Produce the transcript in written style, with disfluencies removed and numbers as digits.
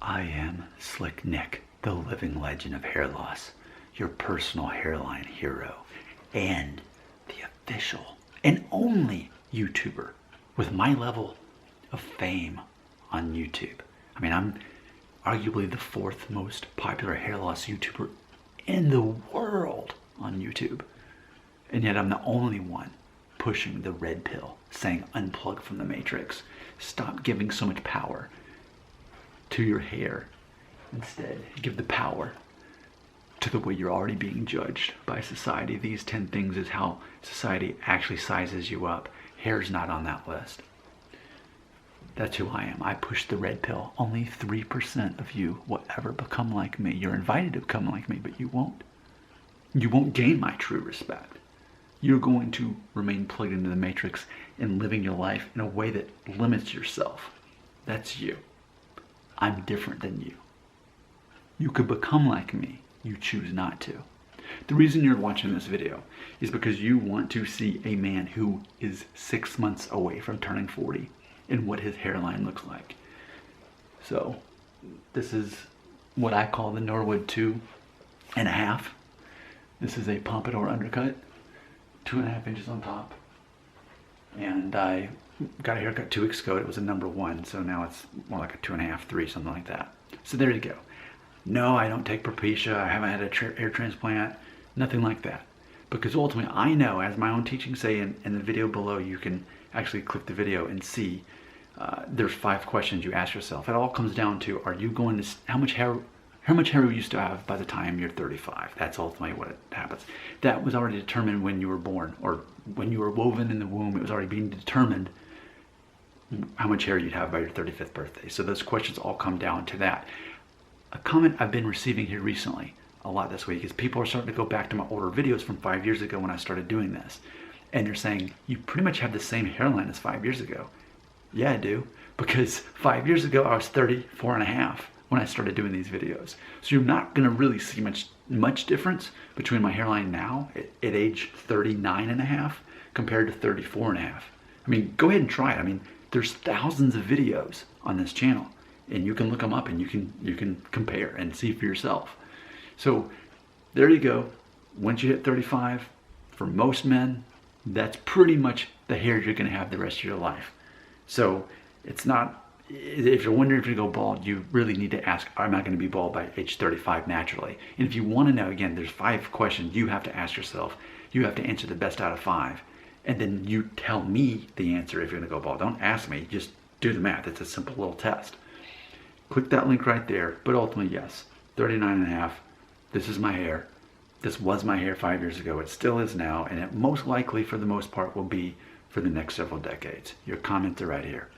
I am Slick Nick, the living legend of hair loss, your personal hairline hero, and the official and only YouTuber with my level of fame on YouTube. I mean, I'm arguably the fourth most popular hair loss YouTuber in the world on YouTube. And yet I'm the only one pushing the red pill, saying unplug from the matrix. Stop giving so much power to your hair. Instead, give the power to the way you're already being judged by society. These 10 things is how society actually sizes you up. Hair's not on that list. That's who I am. I push the red pill. Only 3% of you will ever become like me. You're invited to become like me, but you won't. You won't gain my true respect. You're going to remain plugged into the matrix and living your life in a way that limits yourself. That's you. I'm different than you. You could become like me. You choose not to. The reason you're watching this video is because you want to see a man who is 6 months away from turning 40 and what his hairline looks like. So this is what I call the Norwood 2.5. This is a pompadour undercut, 2.5 inches on top. And I got a haircut 2 weeks ago. It was a number 1, so now it's more like a 2.5, 3, something like that. So there you go. No, I don't take Propecia. I haven't had a hair transplant, nothing like that. Because ultimately, I know, as my own teachings say in the video below, you can actually click the video and see there's 5 questions you ask yourself. It all comes down to, are you going to, how much hair you used to have by the time you're 35. That's ultimately what happens. That was already determined when you were born, or when you were woven in the womb. It was already being determined how much hair you'd have by your 35th birthday. So those questions all come down to that. A comment I've been receiving here recently, a lot this week, is people are starting to go back to my older videos from 5 years ago when I started doing this. And they're saying, you pretty much have the same hairline as 5 years ago. Yeah, I do. Because 5 years ago, I was 34.5 when I started doing these videos. So you're not gonna really see much difference between my hairline now at age 39.5 compared to 34.5. I mean, go ahead and try it. I mean, there's thousands of videos on this channel, and you can look them up and you can compare and see for yourself. So there you go. Once you hit 35, for most men, that's pretty much the hair you're gonna have the rest of your life. So it's not, if you're wondering if you go bald, you really need to ask, am I gonna be bald by age 35 naturally? And if you wanna know, again, there's 5 questions you have to ask yourself. You have to answer the best out of 5. And then you tell me the answer if you're gonna go bald. Don't ask me, just do the math. It's a simple little test. Click that link right there. But ultimately, yes, 39.5. This is my hair. This was my hair 5 years ago. It still is now, and it most likely, for the most part, will be for the next several decades. Your comments are right here.